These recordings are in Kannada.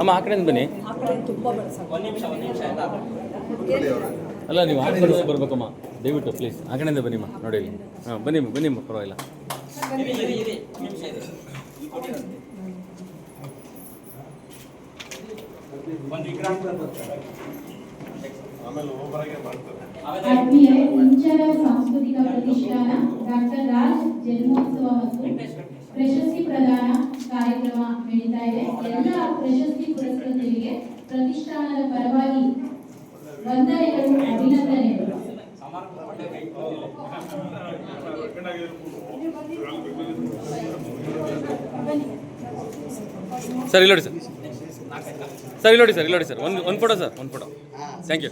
ಅಮ್ಮ ಆ ಕಡೆಯಿಂದ ಬನ್ನಿ. ಅಲ್ಲ ನೀವು ಆ ಕಡೆ ಬರ್ಬೇಕಮ್ಮ, ದಯವಿಟ್ಟು ಪ್ಲೀಸ್ ಆ ಕಡೆಯಿಂದ ಬನ್ನಿಮ್ಮ. ನೋಡಿ ಇಲ್ಲಿ ಹಾಂ ಬನ್ನಿ ಬನ್ನಿಮ್ಮ, ಪರವಾಗಿಲ್ಲ. ಆತ್ಮೀಯರೇ, ಇಂಚರ ಸಾಂಸ್ಕೃತಿಕ ಪ್ರತಿಷ್ಠಾನ ಡಾಕ್ಟರ್ ರಾಜ್ ಜನ್ಮೋತ್ಸವ ಮತ್ತು ಪ್ರಶಸ್ತಿ ಪ್ರದಾನ ಕಾರ್ಯಕ್ರಮ ನಡೀತಾ ಇದೆ. ಎಲ್ಲ ಪ್ರಶಸ್ತಿ ಪುರಸ್ಕೃತರಿಗೆ ಪ್ರತಿಷ್ಠಾನದ ಪರವಾಗಿ ವಂದನೆಗಳು, ಅಭಿನಂದನೆಗಳು. ಸರ್ ಇಲ್ಲಿ ನೋಡಿ ಸರ್, ಸರ್ ಇಲ್ಲಿ ನೋಡಿ ಸರ್, ಇಲ್ಲಿ ನೋಡಿ ಸರ್, ಒಂದು ಫೋಟೋ ಸರ್, ಒಂದು ಫೋಟೋ. Thank you.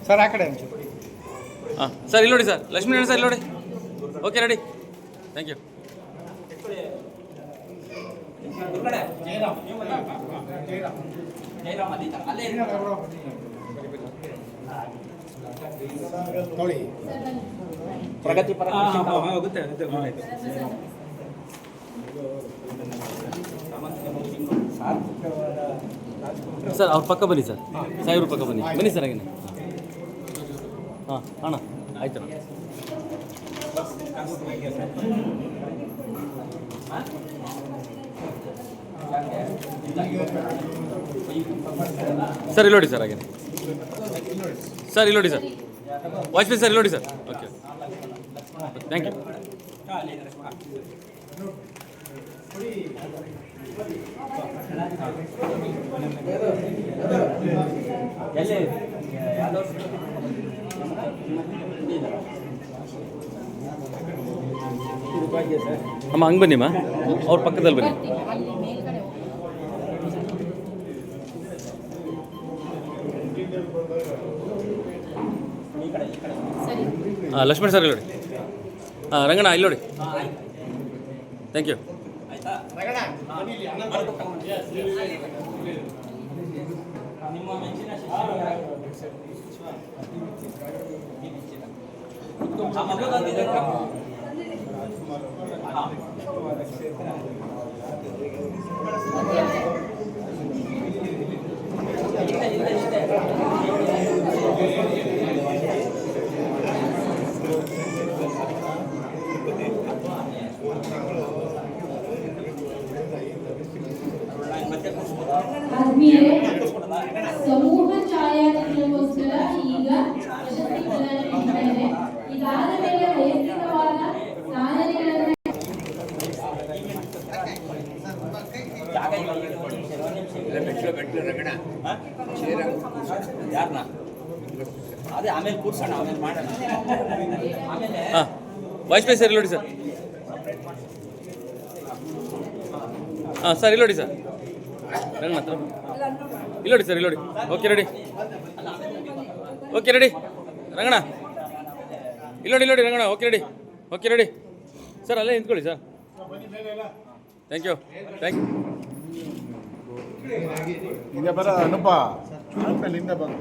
ಸರ್ ಆ ಕಡೆ ಹಾಂ ಸರ್ ಇಲ್ಲಿ ನೋಡಿ ಸರ್, ಲಕ್ಷ್ಮೀ ಸರ್ ಇಲ್ಲಿ ನೋಡಿ. Okay ready, thank you. ಪ್ರಗತಿ ಪರ ಹೋಗುತ್ತೆ. ಸರ್ ಅವ್ರ ಪಕ್ಕ ಬನ್ನಿ ಸರ್, ಸಾಹೇಬ್ರ ಪಕ್ಕ ಬನ್ನಿ ಬನ್ನಿ ಸರ್ ಹಾಗೇನೆ. ಹಾಂ ಅಣ್ಣ ಆಯ್ತು ಅಣ್ಣ. ಸರ್ ಇಲ್ಲಿ ನೋಡಿ ಸರ್ ಹಾಗೇನೆ. ಸರ್ ಇಲ್ಲಿ ನೋಡಿ ಸರ್, ವಾಚ್ಮನ್ ಸರ್ ಇಲ್ಲಿ ನೋಡಿ ಸರ್. Okay thank you. ಅಮ್ಮ ಹಂಗೆ ಬನ್ನಿಮ್ಮ, ಅವ್ರ ಪಕ್ಕದಲ್ಲಿ ಬನ್ನಿ. ಹಾಂ ಲಕ್ಷ್ಮಣ್ ಸರ್ ಇಲ್ಲಿ ನೋಡಿ. ಹಾಂ ರಂಗಣ್ಣ ಇಲ್ಲಿ ನೋಡಿ. Thank you. ಆತ್ಮೀಯರೇ, ಸಮೂಹ ಛಾಯಾಚಿತ್ರಕ್ಕೋಸ್ಕರ ಈಗ ಪ್ರಶಸ್ತಿ ಪ್ರದಾನ ನಡೀತಾ ಇದೆ. ಇದಾದ ಮೇಲೆ ವೈಯಕ್ತಿಕವಾದ ಸಾಧನೆಗಳನ್ನು ಅದೇ ಆಮೇಲೆ ಕೂರ್ಸೋಣ, ಆಮೇಲೆ ಮಾಡೋಣ. ಹಾಂ ವಾಜ್ಪೇಯಿ ಸರ್ ಇಲ್ಲಿ ನೋಡಿ ಸರ್. ಹಾಂ ಸರ್ ಇಲ್ಲಿ ನೋಡಿ ಸರ್, ರಂಗಣ್ಣ ಹತ್ರ ಇಲ್ಲಿ ನೋಡಿ ಸರ್, ಇಲ್ಲಿ ನೋಡಿ. Okay ready, okay ready Ranganna ಇಲ್ಲಿ ನೋಡಿ, ಇಲ್ಲಿ ನೋಡಿ Ranganna. Okay ready, okay ready sir, ಅಲ್ಲೇ ನಿಂತ್ಕೊಳ್ಳಿ sir. Thank you, thank you. ಹಿಂದೆ ಬರ ಅನುಪ, ಹಿಂದೆ ಬಂದು